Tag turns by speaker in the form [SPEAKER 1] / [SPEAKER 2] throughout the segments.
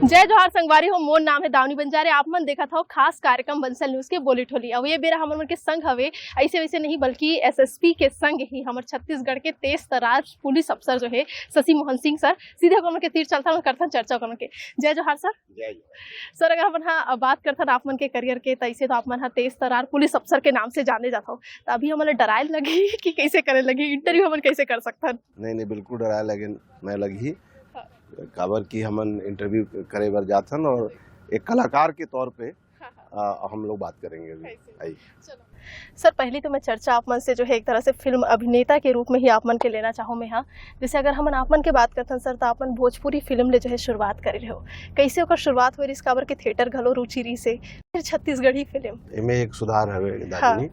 [SPEAKER 1] जय जोहार संगवारी हो। मोर नाम है दावनी बंजारे। आप मन देखा था खास कार्यक्रम बंसल न्यूज के बोली ठोली। अब ये बेरा हमर मन के संग हवे ऐसे वैसे नहीं बल्कि एसएसपी के संग ही हमर छत्तीसगढ़ के तेज तरार पुलिस अफसर जो है शशि मोहन सिंह सर। सीधे हमन के तीर चलता करथन चर्चा हमन के। जय जोहार सर।
[SPEAKER 2] जय
[SPEAKER 1] सर अगर हमन हाँ बात करथन आप मन के करियर के तैसे तो आप मन हाँ तेज तरार पुलिस अफसर के नाम से जाने जाता हो, तो अभी हमन डराए लगी कि कैसे करे लगी इंटरव्यू हमन कैसे कर सकथन?
[SPEAKER 2] नहीं बिल्कुल डराए लगे मैं लगी काबर की हमन इंटरव्यू करे बर जाथन और एक कलाकार के तौर पे हम लोग बात करेंगे अभी।
[SPEAKER 1] सर पहली तो मैं चर्चा आप मन से जो है एक तरह से फिल्म अभिनेता के रूप में ही आप मन के लेना चाहूँ मैं। हाँ जैसे अगर हम आप मन के बात करते हैं सर तो आप मन भोजपुरी फिल्म ले जो है शुरुआत कर रहे हो, कैसे ओकर शुरुआत हुई काबर के थिएटर घलो रुचि रही से फिर छत्तीसगढ़ी फिल्म
[SPEAKER 2] इनमें एक सुधार है दादी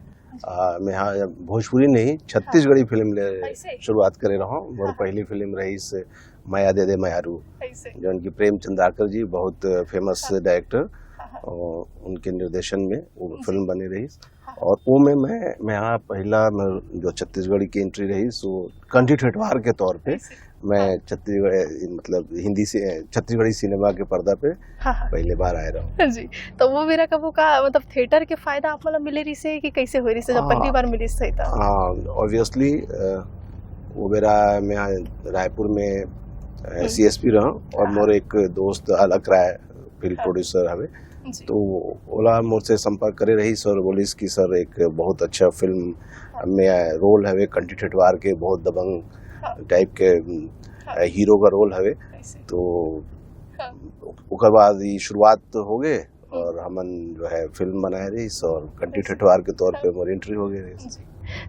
[SPEAKER 2] मैं हाँ भोजपुरी नहीं छत्तीसगढ़ी फिल्म ले शुरुआत करे रहा हूँ। और पहली फिल्म रही से माया दे दे मायारू जो उनकी प्रेम चंद्राकर जी बहुत फेमस डायरेक्टर और उनके निर्देशन में वो फिल्म बनी रही। और वो में मैं यहाँ पहला जो छत्तीसगढ़ी की एंट्री रही सो कंठी ठेठवार के तौर पे मैं छत्तीसगढ़ मतलब हिंदी से छत्तीसगढ़ी सिनेमा के पर्दा पे पहले बार आए रहा हूँ जी।
[SPEAKER 1] तो वो मेरा कब का मतलब थिएटर के फायदा आप मतलब मिले रही से कि कैसे हुई रही से जब पहली बार मिली सही था?
[SPEAKER 2] ऑब्वियसली वो मेरा मैं रायपुर में सीएसपी रहा और मोर एक दोस्त अलग राय फिल्म प्रोड्यूसर हवे तो ओला मोर से संपर्क करे रही सर बोलिस कि सर एक बहुत अच्छा फिल्म में रोल हवे कंठी ठेठवार के बहुत दबंग टाइप के हीरो का रोल हवे। तो उसके बाद ये शुरुआत हो गए और हमन जो है फिल्म बनाए रही और कंठी ठेठवार के तौर पे मोर एंट्री हो गई।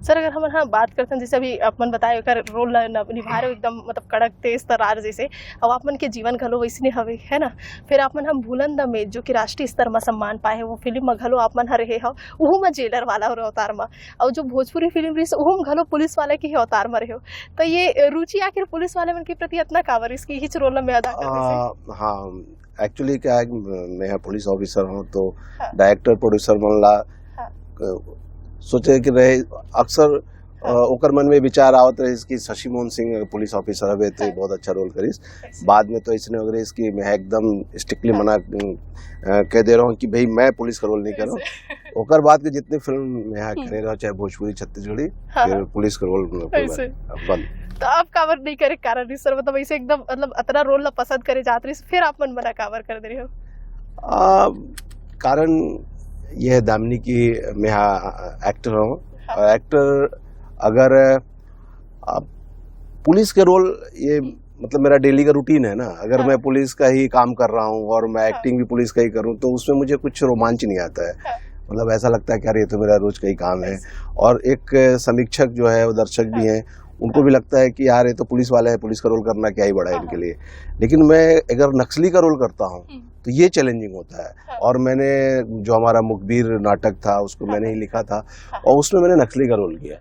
[SPEAKER 1] सर अगर हम हाँ बात करते हैं जैसे अभी अपन बताए रोल निभा रहे हो एकदम मतलब कड़क तेज तरार जैसे, अब आप मन के जीवन घलो वैसने हवे है ना। फिर आप मन हम भूलन द में जो कि राष्ट्रीय स्तर में सम्मान पाए है वो फिल्म में घलो आप मन रहे हो वहू में जेलर वाला हो अवतार में, और जो भोजपुरी फिल्म रही वहू में घलो पुलिस वाले के ही अवतार में रहे हो। तो ये रुचि आखिर पुलिस वाले मन के प्रति इतना कावर इसकी हिच रोल में अदा करने?
[SPEAKER 2] हाँ एक्चुअली क्या है मैं पुलिस ऑफिसर हूँ तो डायरेक्टर प्रोड्यूसर बनला सोचे कि रहे अक्सर ओकर मन में विचार आवत रहे कि शशि मोहन सिंह पुलिस ऑफिसर हवे तो बहुत अच्छा रोल करिस। बाद में तो इसने वगैरह इसकी मैं एकदम स्ट्रिक्टली मना कह दे रहा हूँ कि भाई मैं पुलिस का रोल नहीं कर रहा हूँ। ओकर बाद के जितने फिल्म मैं करे रहा चाहे भोजपुरी छत्तीसगढ़ी फिर पुलिस का रोल बंद।
[SPEAKER 1] तो आप कावर नहीं करे कारण सर मतलब ऐसे एकदम मतलब अतना रोल पसंद करे जात रही फिर आप मन मना कावर कर दे रहे हो?
[SPEAKER 2] कारण यह दामिनी की मैं एक्टर हूँ और एक्टर अगर पुलिस के रोल ये मतलब मेरा डेली का रूटीन है ना। अगर मैं पुलिस का ही काम कर रहा हूँ और मैं एक्टिंग भी पुलिस का ही करूँ तो उसमें मुझे कुछ रोमांच नहीं आता है। मतलब ऐसा लगता है कि यार ये तो मेरा रोज का ही काम है। और एक समीक्षक जो है वो दर्शक भी हैं उनको भी लगता है कि यार ये तो पुलिस वाला है पुलिस का रोल करना क्या ही बड़ा है इनके लिए। लेकिन मैं अगर नक्सली का रोल करता हूँ तो ये चैलेंजिंग होता है। और मैंने जो हमारा मुखबिर नाटक था उसको मैंने ही लिखा था और उसमें मैंने नक्सली का रोल किया।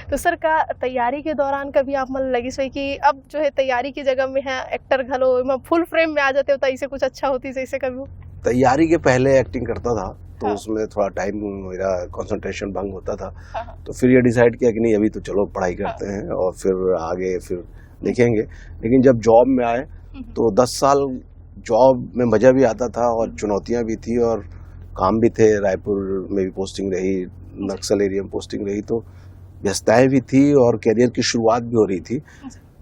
[SPEAKER 1] तो सर का तैयारी के दौरान कभी आप मन लगी सही कि अब जो है तैयारी की जगह में है एक्टर घलो फुल फ्रेम में आ जाते हो तो ऐसे कुछ अच्छा होती जैसे कभी?
[SPEAKER 2] तैयारी के पहले एक्टिंग करता था तो उसमें थोड़ा टाइम मेरा कंसंट्रेशन भंग होता था। तो फिर ये डिसाइड किया कि नहीं अभी तो चलो पढ़ाई करते हैं और फिर आगे फिर देखेंगे। लेकिन जब जॉब में आए तो 10 साल जॉब में मजा भी आता था और चुनौतियां भी थी और काम भी थे। रायपुर में भी पोस्टिंग रही, नक्सल एरिया में पोस्टिंग रही तो व्यस्तताएं भी थी और कैरियर की शुरुआत भी हो रही थी।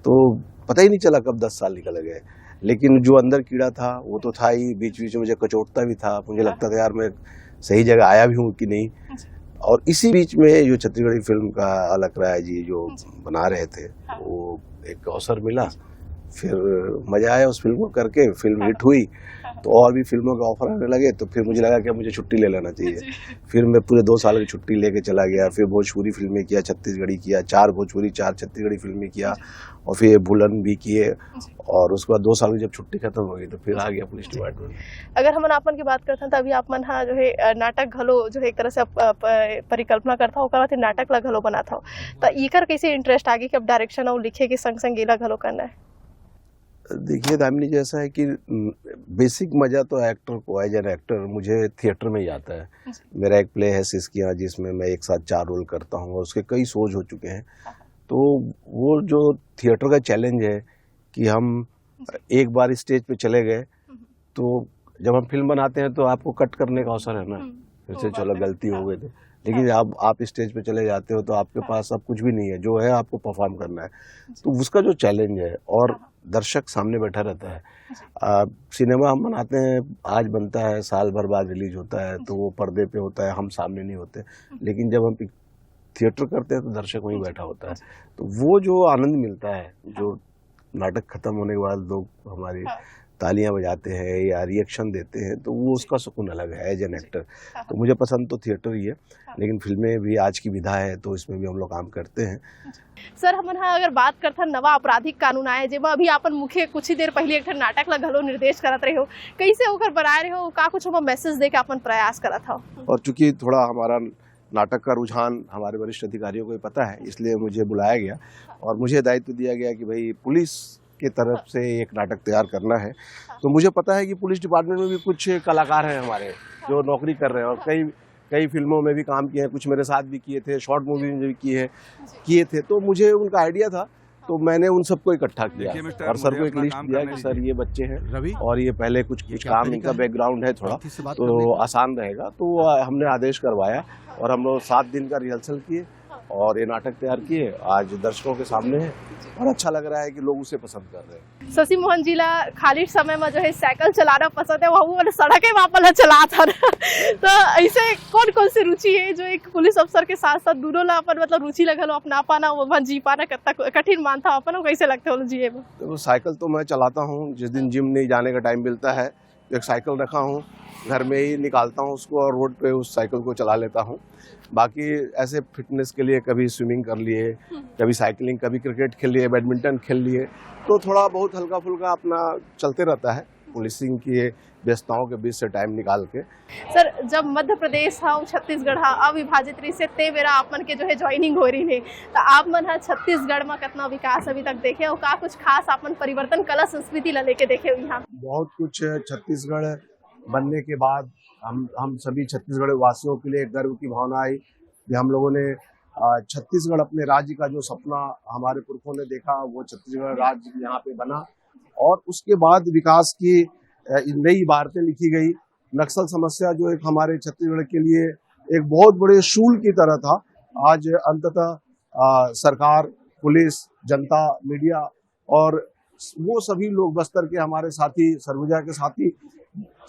[SPEAKER 2] तो पता ही नहीं चला कब 10 साल निकल गए। लेकिन जो अंदर कीड़ा था वो तो था ही, बीच बीच में मुझे कचोटता भी था। मुझे लगता था यार मैं सही जगह आया भी हूँ कि नहीं। और इसी बीच में जो छत्तीसगढ़ी फिल्म का अलग राय जी जो बना रहे थे वो एक अवसर मिला, फिर मजा आया उस फिल्म को करके। फिल्म हिट हुई तो और भी फिल्मों के ऑफर आने लगे तो फिर मुझे लगा कि मुझे छुट्टी ले लेना चाहिए। फिर मैं पूरे 2 साल की छुट्टी लेके चला गया। फिर भोजपुरी फिल्में किया, छत्तीसगढ़ी किया, 4 भोजपुरी 4 छत्तीसगढ़ी फिल्में किया और फिर भूलन भी किए। और उसके बाद 2 साल की जब छुट्टी खत्म हो गई तो फिर आ गया पुलिस डिपार्टमेंट।
[SPEAKER 1] अगर हम आपन की बात करते हैं तो अभी आप मन हाँ जो है नाटक घलो जो है एक तरह से परिकल्पना करता हो नाटक ला घलो बनाता हो तो इकर कैसे इंटरेस्ट आगे कि अब डायरेक्शन और लिखे के संग संग एला घलो करना है?
[SPEAKER 2] देखिए दामिनी जैसा है कि बेसिक मजा तो एक्टर को एज एन एक्टर मुझे थिएटर में ही आता है। मेरा एक प्ले है सिस्कियाँ जिसमें मैं एक साथ 4 रोल करता हूँ और उसके कई शोज हो चुके हैं। तो वो जो थिएटर का चैलेंज है कि हम एक बार स्टेज पे चले गए तो जब हम फिल्म बनाते हैं तो आपको कट करने का अवसर है ना, फिर से चलो गलती हो गई थी, लेकिन आप स्टेज पे चले जाते हो तो आपके पास अब कुछ भी नहीं है, जो है आपको परफॉर्म करना है। तो उसका जो चैलेंज है, और दर्शक सामने बैठा रहता है। सिनेमा हम बनाते हैं, आज बनता है, साल भर बाद रिलीज होता है, तो वो पर्दे पे होता है, हम सामने नहीं होते। लेकिन जब हम थिएटर करते हैं तो दर्शक वहीं बैठा होता है, तो वो जो आनंद मिलता है, जो नाटक खत्म होने के बाद लोग हमारी तालियां बजाते हैं या रिएक्शन देते हैं, तो वो उसका सुकून अलग है एज एन एक्टर। तो मुझे पसंद तो थिएटर ही है, लेकिन फिल्में भी आज की विधा है, तो इसमें भी हम लोग काम करते हैं।
[SPEAKER 1] सर हमन हा अगर बात करथन नवा आपराधिक कानून आए, जेमा अभी आपन मुख्य कुछ ही देर पहले एक नाटक ला घलो निर्देश करत रहे हो, कैसे ओकर बनाए रहे हो, का कुछ हम मैसेज दे के अपन प्रयास करत हो?
[SPEAKER 2] और चूंकि थोड़ा हमारा नाटक का रुझान हमारे वरिष्ठ अधिकारियों को पता है, इसलिए मुझे बुलाया गया और मुझे दायित्व दिया गया कि भाई पुलिस की तरफ से एक नाटक तैयार करना है। तो मुझे पता है कि पुलिस डिपार्टमेंट में भी कुछ कलाकार हैं हमारे जो नौकरी कर रहे हैं, और कई फिल्मों में भी काम किए हैं, कुछ मेरे साथ भी किए थे, शॉर्ट मूवी में भी किए थे। तो मुझे उनका आइडिया था, तो मैंने उन सबको इकट्ठा किया और सर को एक लिस्ट दिया कि सर ये बच्चे हैं और ये पहले कुछ काम, इनका बैकग्राउंड है थोड़ा, तो आसान रहेगा। तो हमने आदेश करवाया और हम लोग 7 दिन का रिहर्सल किए और ये नाटक तैयार किए, आज दर्शकों के सामने है और अच्छा लग रहा है कि लोग उसे पसंद कर रहे हैं।
[SPEAKER 1] शशि मोहन जी ला खाली समय में जो है साइकिल चलाना पसंद है, वो मैंने सड़कें वापस चला था। तो ऐसे कौन कौन सी रुचि है जो एक पुलिस अफसर के साथ साथ दोनों ला अपन मतलब रुचि लगल अपना पाना, वो जी पाना कितना कठिन मानता अपन, कैसे लगता है जिए में?
[SPEAKER 2] तो साइकिल तो मैं चलाता हूँ, जिस दिन जिम नहीं जाने का टाइम मिलता है एक साइकिल रखा हूँ, घर में ही निकालता हूँ उसको और रोड पे उस साइकिल को चला लेता हूँ। बाकी ऐसे फिटनेस के लिए कभी स्विमिंग कर लिए, कभी साइकिलिंग, कभी क्रिकेट खेल लिए, बैडमिंटन खेल लिए, तो थोड़ा बहुत हल्का फुल्का अपना चलते रहता है पुलिसिंग की व्यस्तताओं के बीच से टाइम निकाल के।
[SPEAKER 1] सर जब मध्य प्रदेश हा छत्तीसगढ़ हा अविभाजित रही से ते बेरा आप मन के जो है ज्वाइनिंग हो रही है, तो आप मन हा छत्तीसगढ़ में कितना विकास अभी तक देखे और का कुछ खास आप मन परिवर्तन कला संस्कृति ला लेके देखे हुई? यहाँ
[SPEAKER 2] बहुत कुछ छत्तीसगढ़ बनने के बाद हम सभी छत्तीसगढ़ वासियों के लिए गर्व की भावना आई कि हम लोगों ने छत्तीसगढ़ अपने राज्य का जो सपना हमारे पुरखों ने देखा, वो छत्तीसगढ़ राज्य यहाँ पे बना और उसके बाद विकास की नई इबारतें लिखी गई। नक्सल समस्या जो एक हमारे छत्तीसगढ़ के लिए एक बहुत बड़े शूल की तरह था, आज अंततः सरकार, पुलिस, जनता, मीडिया और वो सभी लोग, बस्तर के हमारे साथी, सरगुजा के साथी,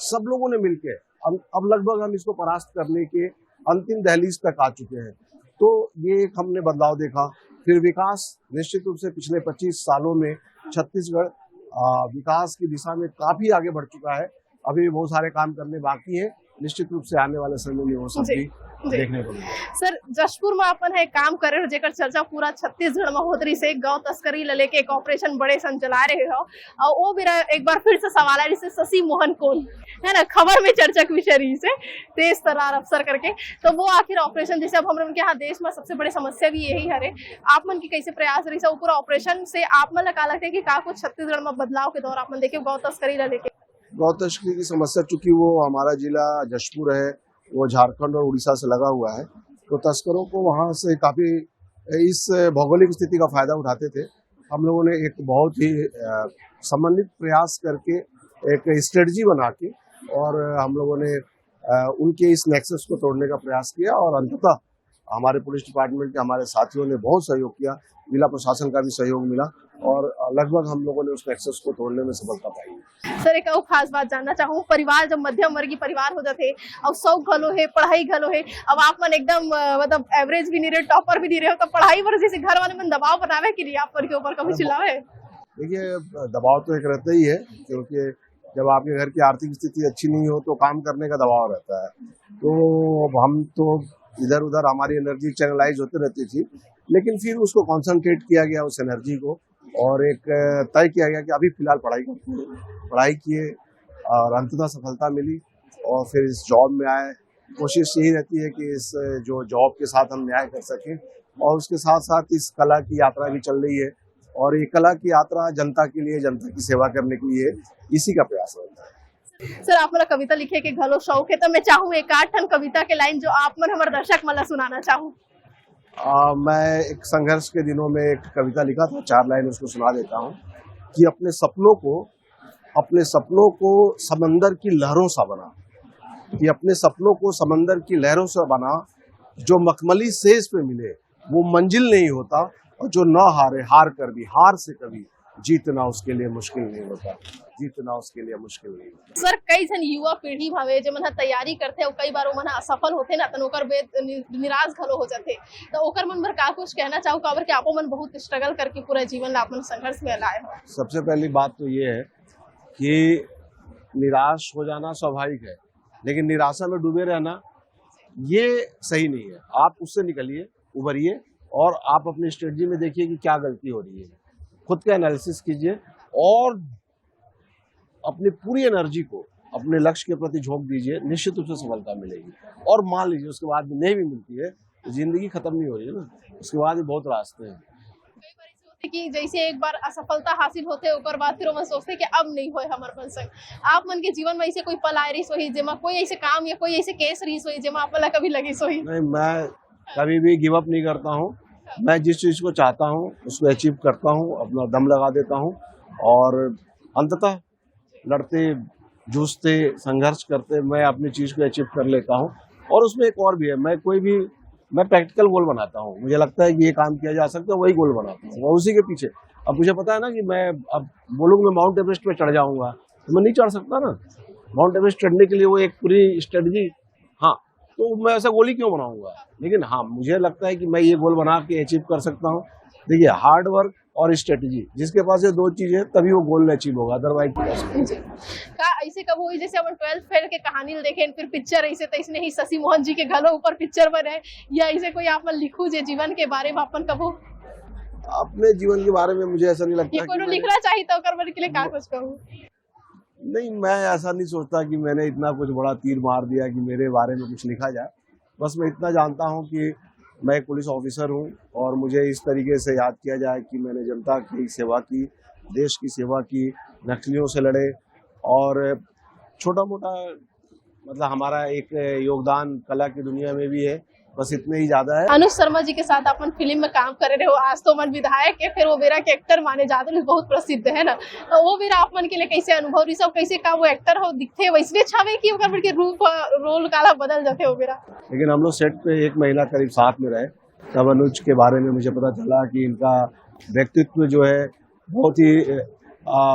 [SPEAKER 2] सब लोगों ने मिलकर अब लगभग हम इसको परास्त करने के अंतिम दहलीज तक आ चुके हैं। तो ये एक हमने बदलाव देखा। फिर विकास, निश्चित रूप से पिछले 25 सालों में छत्तीसगढ़ विकास की दिशा में काफी आगे बढ़ चुका है। अभी भी बहुत सारे काम करने बाकी हैं, निश्चित रूप से आने वाले समय में वो सब भी देखने को मिलेगा।
[SPEAKER 1] सर जशपुर में अपन है काम करे जेकर चर्चा पूरा छत्तीसगढ़ में होत रही से, गौ तस्करी ले लेके एक ऑपरेशन बड़े सन चला रहे हो, और वो भी एक बार फिर से सवाल है जैसे शशि मोहन कौन है ना, खबर में चर्चा की विषय रही से तेज तर्रार अफसर करके, तो वो आखिर ऑपरेशन जैसे अब हम लोग के यहाँ देश में सबसे बड़ी समस्या भी यही है, आप मन की कैसे प्रयास रही से पूरा ऑपरेशन से आप मन का लगता है कि का कुछ छत्तीसगढ़ में बदलाव के दौर आप मन देखे गौ तस्करी ले लेके?
[SPEAKER 2] गौ तस्करी की समस्या, चूंकि वो हमारा जिला जशपुर है, वो झारखंड और उड़ीसा से लगा हुआ है, तो तस्करों को वहां से काफी इस भौगोलिक स्थिति का फायदा उठाते थे। हम लोगों ने एक बहुत ही समन्वित प्रयास करके एक स्ट्रेटजी बना के और हम लोगों ने उनके इस नेक्सस को तोड़ने का प्रयास किया और अंततः हमारे पुलिस डिपार्टमेंट के हमारे साथियों ने बहुत सहयोग किया, जिला प्रशासन का भी सहयोग मिला और लगभग हम लोगों ने उस नेक्सस को तोड़ने में सफलता पाई।
[SPEAKER 1] सर एक और खास बात जानना चाहूँ, परिवार जब मध्यम वर्गीय परिवार हो जाते और शौक घलो है, पढ़ाई घलो है, अब आप मन एकदम मतलब एवरेज भी नहीं रहे, टॉपर भी नहीं रहे हो, तो पढ़ाई पर जैसे घर वाले मन दबाव बनावे कि नहीं आप पर के ऊपर कभी चिल्लावे?
[SPEAKER 2] देखिए दबाव तो एक रहता ही है, क्योंकि जब आपके घर की आर्थिक स्थिति अच्छी नहीं हो तो काम करने का दबाव रहता है। तो हम तो इधर उधर हमारी एनर्जी चैनलाइज होती रहती थी, लेकिन फिर उसको कॉन्सेंट्रेट किया गया उस एनर्जी को और एक तय किया गया कि अभी फिलहाल पढ़ाई किए और अंततः सफलता मिली और फिर इस जॉब में आए। कोशिश यही रहती है कि इस जो जॉब के साथ हम न्याय कर सकें और उसके साथ साथ इस कला की यात्रा भी चल रही है और ये कला की यात्रा जनता के लिए, जनता की सेवा करने के लिए, इसी का प्रयास होता है।
[SPEAKER 1] सर आप मेरा कविता लिखे के घलो शौक है, तो मैं चाहूँ एक 8 ठन कविता के लाइन जो आप मन हमारे दर्शक मला सुनाना चाहूँ।
[SPEAKER 2] मैं एक संघर्ष के दिनों में एक कविता लिखा था, 4 लाइन उसको सुना देता हूँ कि अपने सपनों को अपने सपनों को समंदर की लहरों सा बना, कि अपने सपनों को समंदर की लहरों से बना, जो मखमली सेज पे मिले वो मंजिल नहीं होता, और जो न हारे हार कर भी हार से कभी जीतना उसके लिए मुश्किल नहीं होता, जीतना उसके लिए मुश्किल नहीं होता।
[SPEAKER 1] सर कई जन युवा पीढ़ी भावे जो मन ह तैयारी करथे और कई बार वो मन असफल होथे ना तो ओकर निराश घलो हो जाथे, तो ओकर मन बर का कुछ कहना चाहू काबर कि आपो मन बहुत स्ट्रगल करके पूरा जीवन ला अपन संघर्ष में लाए हो।
[SPEAKER 2] सबसे पहली बात तो ये है कि निराश हो जाना स्वाभाविक है, लेकिन निराशा में डूबे रहना ये सही नहीं है। आप उससे निकलिए, उभरिए, और आप अपनी स्ट्रेटजी में देखिए कि क्या गलती हो रही है, खुद का एनालिसिस कीजिए और अपनी पूरी एनर्जी को अपने लक्ष्य के प्रति झोंक दीजिए, निश्चित रूप से सफलता मिलेगी। और मान लीजिए उसके बाद नहीं भी मिलती है तो जिंदगी खत्म नहीं हो रही है ना, उसके बाद भी बहुत रास्ते हैं।
[SPEAKER 1] कई बार ऐसे होते कि जैसे एक बार असफलता हासिल होते ओकर बाद फिर मन सोचते कि अब नहीं होए हमर मन संग। आप मन के जीवन में ऐसे कोई पल आए रही होही जेमा कोई ऐसे काम या कोई ऐसे केस रही होही जेमा आप ला कभी लगी होही?
[SPEAKER 2] नहीं, मैं कभी भी गिव अप नहीं करता हूँ। मैं जिस चीज को चाहता हूँ उसको अचीव करता हूँ, अपना दम लगा देता हूँ, और अंततः लड़ते जूझते संघर्ष करते मैं अपनी चीज को अचीव कर लेता हूँ। और उसमें एक और भी है, मैं प्रैक्टिकल गोल बनाता हूँ। मुझे लगता है कि ये काम किया जा सकता है, वही गोल बनाता हूँ, वो उसी के पीछे। अब मुझे पता है ना कि मैं अब बोलूँ मैं माउंट एवरेस्ट पे चढ़ जाऊंगा तो मैं नहीं चढ़ सकता ना। माउंट एवरेस्ट चढ़ने के लिए वो एक पूरी स्ट्रेटजी, हाँ, तो मैं ऐसा गोल ही क्यों बनाऊंगा। लेकिन हाँ, मुझे लगता है कि मैं ये गोल बना के अचीव कर सकता हूँ। देखिए, हार्ड वर्क और स्ट्रेटजी, जिसके पास ये दो चीजें तभी वो गोल अचीव होगा, अदरवाइज
[SPEAKER 1] का ऐसे कब हुई जैसे अपन 12th फेल के कहानी देखे फिर पिक्चर ऐसे तो इसने ही शशि मोहन जी के घलो ऊपर पिक्चर बने, या ऐसे कोई आप लिखू जे जीवन के बारे में अपन कबो
[SPEAKER 2] अपने जीवन के बारे में मुझे ऐसा नहीं लगता
[SPEAKER 1] कि लिखना चाहिए तो ओकर बारे के लिए का कुछ कहूं?
[SPEAKER 2] नहीं, मैं ऐसा नहीं सोचता कि मैंने इतना कुछ बड़ा तीर मार दिया कि मेरे बारे में कुछ लिखा जाए। बस मैं इतना जानता हूँ कि मैं एक पुलिस ऑफिसर हूँ और मुझे इस तरीके से याद किया जाए कि मैंने जनता की सेवा की, देश की सेवा की, नक्सलियों से लड़े, और छोटा मोटा मतलब हमारा एक योगदान कला की दुनिया में भी है, बस इतने ही ज्यादा है।
[SPEAKER 1] अनुज शर्मा जी के साथ अपन फिल्म में काम करे रहे हो, आज तो मन विधायक है, फिर वो मेरा के एक्टर माने जाते हैं, बहुत प्रसिद्ध है ना, तो वो मेरा आप मन के लिए कैसे अनुभव रही सब, कैसे का वो एक्टर हो दिखते वैसने छावे की ओकर के रूप रोल काला बदल जाते हो मेरा।
[SPEAKER 2] लेकिन हम लोग सेट पे 1 महीना करीब साथ में रहे, तब अनुज के बारे में मुझे पता चला कि इनका व्यक्तित्व जो है बहुत ही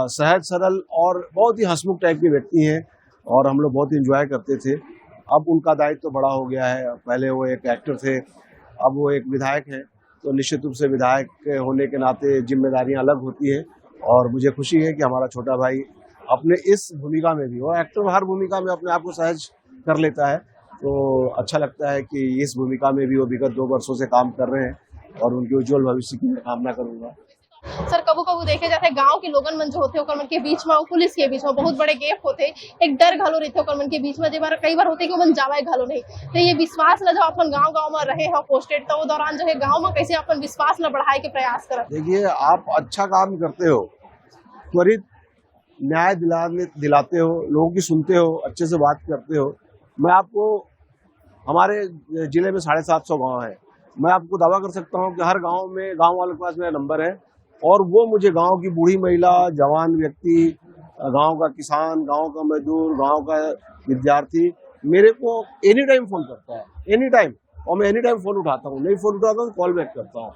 [SPEAKER 2] सहज सरल और बहुत ही हंसमुख टाइप के व्यक्ति हैं, और हम लोग बहुत इंजॉय करते थे। अब उनका दायित्व तो बड़ा हो गया है, पहले वो एक एक्टर थे, अब वो एक विधायक हैं, तो निश्चित रूप से विधायक होने के नाते जिम्मेदारियां अलग होती है। और मुझे खुशी है कि हमारा छोटा भाई अपने इस भूमिका में भी, वो एक्टर हर भूमिका में अपने आप को सहज कर लेता है, तो अच्छा लगता है कि इस भूमिका में भी वो विगत 2 वर्षों से काम कर रहे हैं, और उनके उज्जवल भविष्य की मैं कामना करूंगा।
[SPEAKER 1] सर कबू कबू देखे जाते गांव के लोगन मन जो होते ओकर मन के बीच में और पुलिस के बीच में बहुत बड़े गैप होते, एक डर घलो रहते ओकर मन के बीच में, कई बार होते कि मन जावे घलो नहीं, तो ये विश्वास ला जब अपन गांव में रहे हो पोस्टेड, तो वो दौरान जो है गांव में कैसे अपन विश्वास ला बढ़ाए के प्रयास करते?
[SPEAKER 2] देखिए, आप अच्छा काम करते हो, त्वरित न्याय दिलाते हो, लोगों की सुनते हो, अच्छे से बात करते हो। मैं आपको, हमारे जिले में 750 गांव है, मैं आपको दावा कर सकता हूं कि हर गांव में गांव वालों के पास मेरा नंबर है, और वो मुझे गांव की बूढ़ी महिला, जवान व्यक्ति, गांव का किसान, गांव का मजदूर, गांव का विद्यार्थी मेरे को एनी टाइम फोन करता है, एनी टाइम, और मैं एनी टाइम फोन उठाता हूँ, नहीं फोन उठाता हूँ कॉल बैक करता हूँ।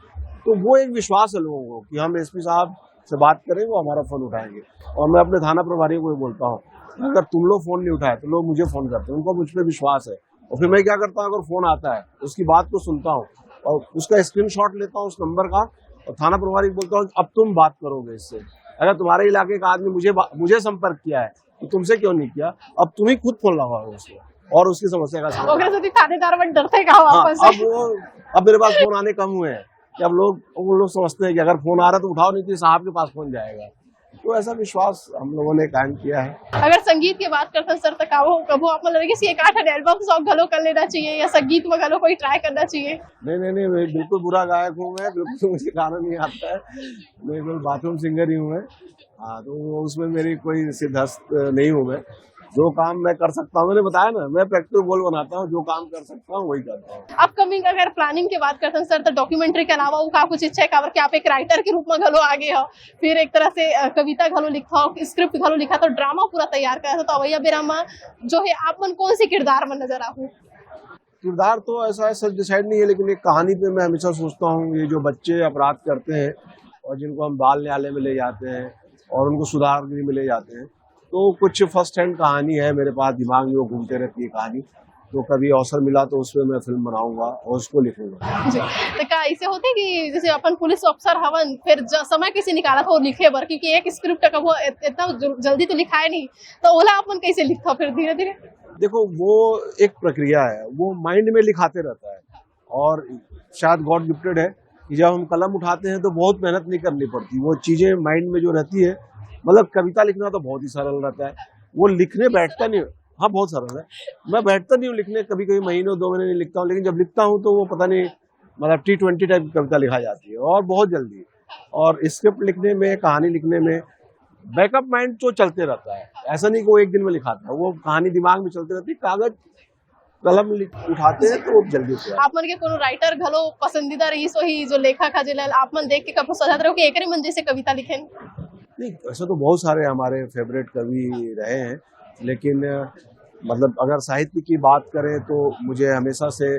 [SPEAKER 2] तो वो एक विश्वास है लोगों को कि हम एसपी साहब से बात करें, वो हमारा फोन उठाएंगे। और मैं अपने थाना प्रभारी को बोलता हूँ, अगर तुम लोग फोन नहीं उठाए तो लोग मुझे फोन करते हैं, उनको मुझ पर विश्वास है। और फिर मैं क्या करता हूँ, अगर फोन आता है उसकी बात को सुनता हूँ और उसका स्क्रीनशॉट लेता हूँ उस नंबर का, और थाना प्रभारी को बोलता हूँ अब तुम बात करोगे इससे, अगर तुम्हारे इलाके का आदमी मुझे संपर्क किया है तो तुमसे क्यों नहीं किया, अब तुम ही खुद फोन लगाओ उसको और उसकी समस्या का समाधान।
[SPEAKER 1] थानेदार बन डरते का वापस
[SPEAKER 2] हाँ, अब मेरे पास फोन आने कम हुए हैं कि अब लोग समझते हैं कि अगर फोन आ रहा है तो उठाओ, नहीं तो साहब के पास फोन जाएगा। तो ऐसा विश्वास हम लोगों ने कायम किया है।
[SPEAKER 1] अगर संगीत की बात करते हैं सर, तो कबो आप लगे कि एक 8 एल्बम सॉन्ग घलो कर लेना चाहिए, या संगीत में घलो कोई ट्राई करना चाहिए?
[SPEAKER 2] नहीं, मैं बिल्कुल बुरा गायक हूँ, मैं बिल्कुल, मुझे गाना नहीं आता है, मैं बिल्कुल बाथरूम सिंगर ही हूँ मैं। हाँ, तो उसमें मेरी कोई सिद्धहस्त नहीं हूँ मैं, जो काम मैं कर सकता हूँ, मैंने बताया ना, मैं प्रैक्टिकल गोल बनाता हूँ, जो काम कर सकता हूँ वही करता हूँ।
[SPEAKER 1] अपकमिंग अगर प्लानिंग की बात करते हैं सर, तो डॉक्यूमेंट्री के अलावा वो का कुछ इच्छा है कि आप एक राइटर के रूप में घलो आगे हो, फिर एक तरह से कविता घलो लिखा हो, स्क्रिप्ट घलो लिखा, तो ड्रामा पूरा तैयार करा तो अवैया बेरा में जो है आप मन कौन सी किरदार में नजर आहू?
[SPEAKER 2] किरदार तो ऐसा सच डिसाइड नहीं है, लेकिन एक कहानी पे मैं हमेशा सोचता हूँ, ये जो बच्चे अपराध करते हैं और जिनको हम बाल न्यायालय में ले जाते हैं और उनको सुधार गृह में ले जाते हैं, तो कुछ फर्स्ट हैंड कहानी है मेरे पास दिमाग में, वो घूमते रहती है कहानी। तो कभी अवसर मिला तो उसमें मैं फिल्म बनाऊंगा और उसको लिखूंगा।
[SPEAKER 1] जी, तो क्या ऐसे होते कि जैसे अपन पुलिस अफसर हवन, फिर समय कैसे निकाला था वो लिखे बर, क्योंकि एक स्क्रिप्ट का वो इतना जल्दी तो लिखाए नहीं, तो ओला अपन कैसे लिखता फिर धीरे धीरे?
[SPEAKER 2] देखो, वो एक प्रक्रिया है, वो माइंड में लिखाते रहता है, और शायद गॉड गिफ्टेड है कि जब हम कलम उठाते हैं तो बहुत मेहनत नहीं करनी पड़ती, वो चीजें माइंड में जो रहती है। मतलब कविता लिखना तो बहुत ही सरल रहता है, वो लिखने बैठता नहीं। हाँ, बहुत सरल है, मैं बैठता नहीं हूँ लिखने, कभी कभी महीनों 2 महीने नहीं लिखता हूँ, लेकिन जब लिखता हूँ तो वो पता नहीं, मतलब T20 टाइप की कविता लिखा जाती है और बहुत जल्दी। और स्क्रिप्ट लिखने में, कहानी लिखने में बैकअप माइंड तो चलते रहता है, ऐसा नहीं कि वो एक दिन में लिखाता है, वो कहानी दिमाग में चलती रहती है, कागज कलम उठाते हैं तो जल्दी से।
[SPEAKER 1] आप मन के कोनो राइटर घलो पसंदीदा रही सो ही जो लेखक है जिला आप मन देख के कब सजात रहो कि एकरे मन जैसे कविता लिखें?
[SPEAKER 2] नहीं, ऐसे तो बहुत सारे हमारे फेवरेट कवि रहे हैं, लेकिन मतलब अगर साहित्य की बात करें तो मुझे हमेशा से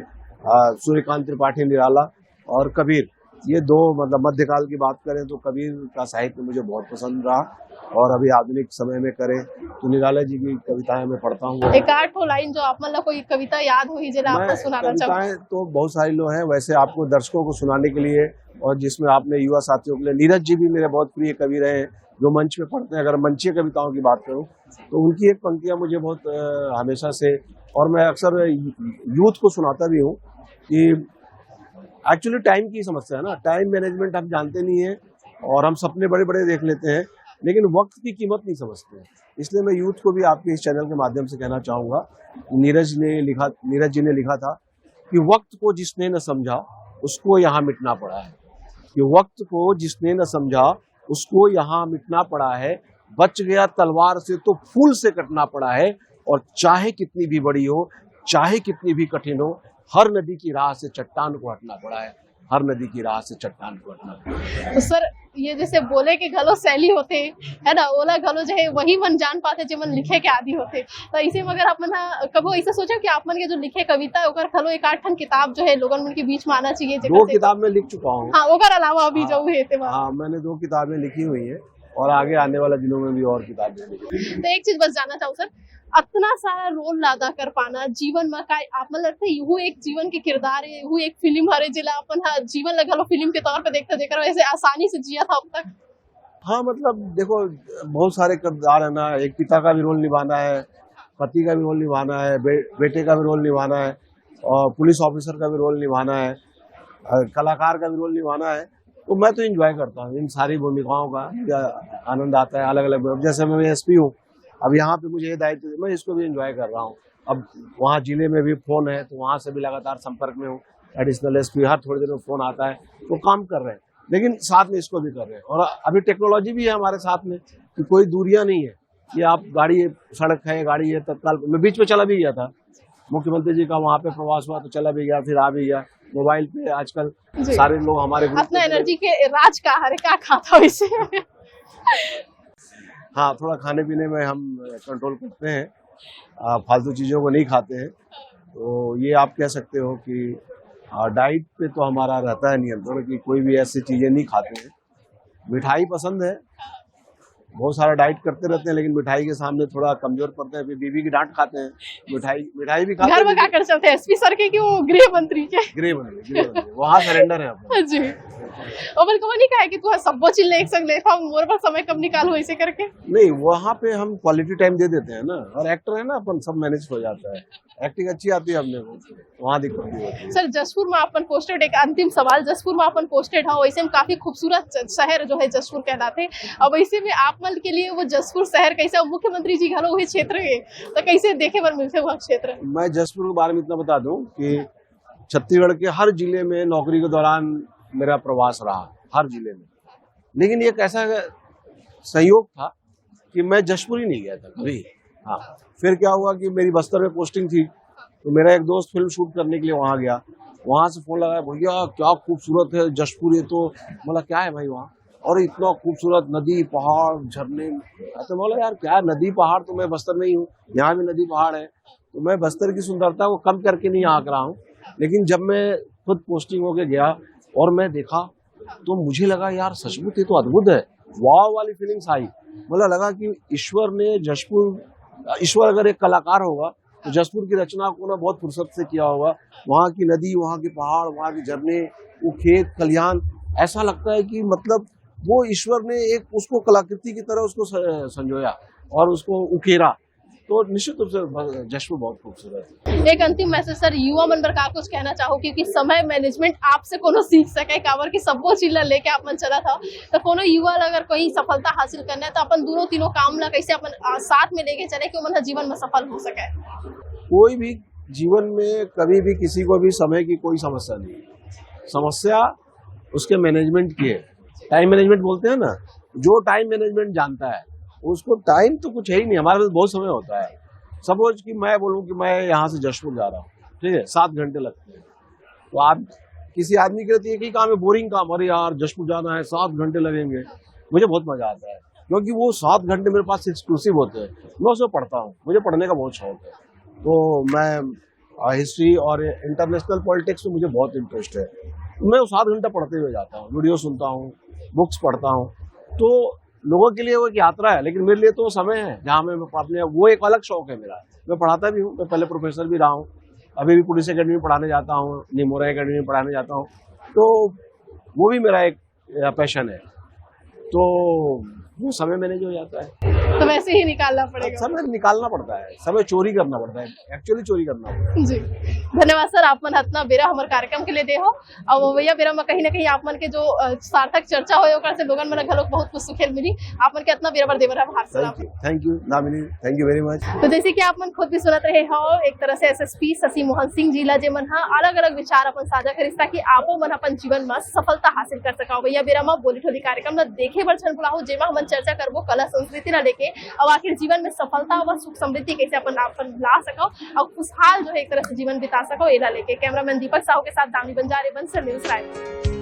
[SPEAKER 2] सूर्यकांत त्रिपाठी निराला और कबीर, ये दो, मतलब मध्यकाल की बात करें तो कबीर का साहित्य मुझे बहुत पसंद रहा, और अभी आधुनिक समय में करें तो निराला जी की कविताएं मैं पढ़ता हूँ।
[SPEAKER 1] एक आठ लाइन जो आप मतलब कोई कविता याद हुई जिला आपको सुनाना चाहूँ?
[SPEAKER 2] कविताएं तो बहुत सारी लोग हैं, वैसे आपको दर्शकों को सुनाने के लिए, और जिसमें आपने युवा साथियों के लिए, नीरज जी भी मेरे बहुत प्रिय कवि रहे हैं जो मंच पे पढ़ते हैं। अगर मंचीय कविताओं की बात करूं तो उनकी एक पंक्तियां मुझे बहुत हमेशा से, और मैं अक्सर यूथ को सुनाता भी हूँ कि एक्चुअली टाइम की समस्या है ना, टाइम मैनेजमेंट हम जानते नहीं है और हम सपने बड़े बड़े देख लेते हैं, लेकिन वक्त की कीमत नहीं समझते हैं। इसलिए मैं यूथ को भी आपके इस चैनल के माध्यम से कहना चाहूंगा, नीरज जी ने लिखा था कि वक्त को जिसने न समझा उसको यहाँ मिटना पड़ा है, कि वक्त को जिसने न समझा उसको यहाँ मिटना पड़ा है, बच गया तलवार से तो फूल से कटना पड़ा है, और चाहे कितनी भी बड़ी हो, चाहे कितनी भी कठिन हो, हर नदी की राह से चट्टान को हटना पड़ा है, हर नदी की राह से चट्टान को हटना पड़ा है।
[SPEAKER 1] तो सर ये जैसे बोले कि घलो शैली होते है ना, ओला घलो जो है वही मन जान पाते जो मन लिखे के आदि होते, तो इसे मगर आप मन कबो ऐसा सोचा कि आप मन के जो लिखे कविता है ओकर घलो एक आठन किताब जो है लोगन मन के बीच में आना चाहिए?
[SPEAKER 2] 2 किताब में लिख चुका हूँ।
[SPEAKER 1] हाँ, ओकर अलावा अभी जो है
[SPEAKER 2] हाँ, मैंने 2 किताबें लिखी हुई है और आगे आने वाले दिनों में भी और किताबें लिखी।
[SPEAKER 1] तो एक चीज बस जानना चाहूँ सर, इतना सारा रोल अदा कर पाना जीवन में का आप मतलब लगता है यू एक जीवन के किरदार है, यू एक फिल्म हरे जिला अपन जीवन लगा लो फिल्म के तौर पे देखते देखकर वैसे आसानी से जिया था अब तक? हाँ,
[SPEAKER 2] मतलब देखो, बहुत सारे किरदार है ना, एक पिता का भी रोल निभाना है, पति का भी रोल निभाना है, बेटे का भी रोल निभाना है, और पुलिस ऑफिसर का भी रोल निभाना है, कलाकार का भी रोल निभाना है। तो मैं तो एंजॉय करता हूँ इन सारी भूमिकाओं का, आनंद आता है। अलग अलग, जैसे मैं एसपी हूँ, अब यहाँ पे मुझे ये दायित्व, मैं इसको भी एंजॉय कर रहा हूँ। अब वहाँ जिले में भी फोन है तो वहाँ से भी लगातार संपर्क में हूँ, एडिशनल एसपी, हर थोड़ी देर में फोन आता है, तो काम कर रहे हैं, लेकिन साथ में इसको भी कर रहे हैं। और अभी टेक्नोलॉजी भी है हमारे साथ में, कि कोई दूरियां नहीं है कि आप गाड़ी, सड़क है, गाड़ी है, तत्काल। मैं बीच में चला भी गया था, मुख्यमंत्री जी का वहाँ पे प्रवास हुआ तो चला भी गया, फिर आ भी गया। मोबाइल पे आजकल सारे लोग हमारे
[SPEAKER 1] अपना एनर्जी के राज का हरे क्या खाता वैसे?
[SPEAKER 2] हाँ, थोड़ा खाने पीने में हम कंट्रोल करते हैं, फालतू चीज़ों को नहीं खाते हैं, तो ये आप कह सकते हो कि डाइट पे तो हमारा रहता है नियंत्रण, कि कोई भी ऐसी चीज़ें नहीं खाते हैं। मिठाई पसंद है, बहुत सारा डाइट करते रहते हैं, लेकिन मिठाई के सामने थोड़ा कमजोर पड़ते हैं, फिर बीवी की डांट खाते हैं। मिठाई भी खाते हैं।
[SPEAKER 1] घर में क्या कर चलते हैं एसपी सर के कि वो गृह मंत्री के?
[SPEAKER 2] गृह मंत्री वहाँ सरेंडर है अपना।
[SPEAKER 1] जी, और को नहीं कहा कि तू सब चीज ले संग ले था, मोर पर समय कब निकालू ऐसे करके?
[SPEAKER 2] नहीं, वहाँ पे हम क्वालिटी टाइम दे देते हैं ना, और एक्टर है ना अपन, सब मैनेज हो जाता है, एक्टिंग अच्छी आती है अपने को, वहाँ दिक्कत नहीं होती है।
[SPEAKER 1] सर जसपुर में अपन पोस्टेड, एक अंतिम सवाल, जसपुर में अपन पोस्टेड है, वैसे में काफी खूबसूरत शहर जो है जसपुर कहलाते, और वैसे में आप मन के लिए वो जसपुर शहर कैसा, मुख्यमंत्री जी घलो वही क्षेत्र है, तो कैसे देखे पर मिलते वहाँ क्षेत्र? मैं
[SPEAKER 2] जसपुर के बारे में इतना बता दूं कि छत्तीसगढ़ के हर जिले में नौकरी के दौरान मेरा प्रवास रहा, हर जिले में, लेकिन एक ऐसा संयोग था कि मैं जसपुर ही नहीं गया था कभी। हाँ, फिर क्या हुआ कि मेरी बस्तर में पोस्टिंग थी, तो मेरा एक दोस्त फिल्म शूट करने के लिए वहाँ गया। वहाँ से फोन लगाया, भैया क्या खूबसूरत है जशपुर, ये तो बोला क्या है भाई वहाँ, और इतना खूबसूरत नदी पहाड़ झरने। तो बोला यार क्या नदी पहाड़, तो मैं बस्तर में ही हूँ, यहाँ भी नदी पहाड़ है, तो मैं बस्तर की सुंदरता को कम करके नहीं आंक रहा हूँ। लेकिन जब मैं खुद पोस्टिंग होके गया और मैं देखा तो मुझे लगा यार सचमुच ये तो अद्भुत है, वाव वाली फीलिंग्स आई। मतलब लगा कि ईश्वर ने ईश्वर अगर एक कलाकार होगा तो जशपुर की रचना को ना बहुत फुर्सत से किया होगा। वहाँ की नदी, वहाँ के पहाड़, वहाँ के झरने, वो खेत खलिहान, ऐसा लगता है कि मतलब वो ईश्वर ने एक उसको कलाकृति की तरह उसको संजोया और उसको उकेरा। तो निश्चित रूप से जशपुर बहुत खूबसूरत है।
[SPEAKER 1] एक अंतिम मैसेज सर युवा मन पर का कुछ कहना चाहो, क्योंकि समय मैनेजमेंट आपसे कोनो सीख सके, काबर की सबो चीज ला लेके अपन चला था, तो कोनो युवा अगर कोई सफलता हासिल करना है तो अपन दोनों तीनों काम ला कैसे अपन साथ में लेके चले कि मन जीवन में सफल हो सके।
[SPEAKER 2] कोई भी जीवन में कभी भी किसी को भी समय की कोई समस्या नहीं, समस्या उसके मैनेजमेंट की है। टाइम मैनेजमेंट बोलते हैं ना, जो टाइम मैनेजमेंट जानता है उसको टाइम तो कुछ है ही नहीं। हमारे पास बहुत समय होता है। सपोज कि मैं बोलूं कि मैं यहाँ से जशपुर जा रहा हूँ, ठीक है, 7 घंटे लगते हैं, तो आप किसी आदमी के लिए एक ही काम है, बोरिंग काम, अरे यार जशपुर जाना है 7 घंटे लगेंगे, मुझे बहुत मजा आता है क्योंकि वो 7 घंटे मेरे पास एक्सक्लूसिव होते हैं। मैं उसमें पढ़ता हूँ, मुझे पढ़ने का बहुत शौक है, तो मैं हिस्ट्री और इंटरनेशनल पॉलिटिक्स में मुझे बहुत इंटरेस्ट है। मैं 7 घंटा पढ़ते हुए जाता हूँ, वीडियो सुनता हूँ, बुक्स पढ़ता हूँ। तो लोगों के लिए वो एक यात्रा है, लेकिन मेरे लिए तो वो समय है जहाँ मैं अपने, वो एक अलग शौक है मेरा। मैं पढ़ाता भी हूँ, मैं पहले प्रोफेसर भी रहा हूँ, अभी भी पुलिस एकेडमी में पढ़ाने जाता हूँ, निमोरा एकेडमी में पढ़ाने जाता हूँ, तो वो भी मेरा एक पैशन है। तो वो समय मैनेज हो जाता है,
[SPEAKER 1] तो वैसे ही निकालना पड़ेगा,
[SPEAKER 2] समय निकालना पड़ता है, समय चोरी करना पड़ता है, एक्चुअली चोरी करना पड़ता है।
[SPEAKER 1] जी धन्यवाद सर, आप मन हतना बेरा हमारे कार्यक्रम के लिए दे हो, और भैया बेरा में कहीं ना कहीं आप मन के जो सार्थक चर्चा हो ओकर से लोगन मन घलोक बहुत कुछ सीखे मिली। आप मन के इतना बेरा बर देवर
[SPEAKER 2] thank you Damini, thank you very much.
[SPEAKER 1] तो जैसे कि आप मन खुद भी सुनत रहे हो, एक तरह से एसएसपी शशि मोहन सिंह जी ला जे मन अलग अलग विचार अपन साझा करिस ताकि आपो मन अपन जीवन में सफलता हासिल कर सका। भैया बेरा में बोली ठोली कार्यक्रम ला देखे बर छन बुलाओ, जेमा हम चर्चा करबो कला संस्कृति ला लेके, और आखिर जीवन में सफलता व सुख समृद्धि कैसे अपन ला सको और खुशहाल जो है एक तरह से जीवन बिता सको, एला लेके। कैमरामैन दीपक साहू के साथ दामी बंजारे, बंसल न्यूज रायपुर।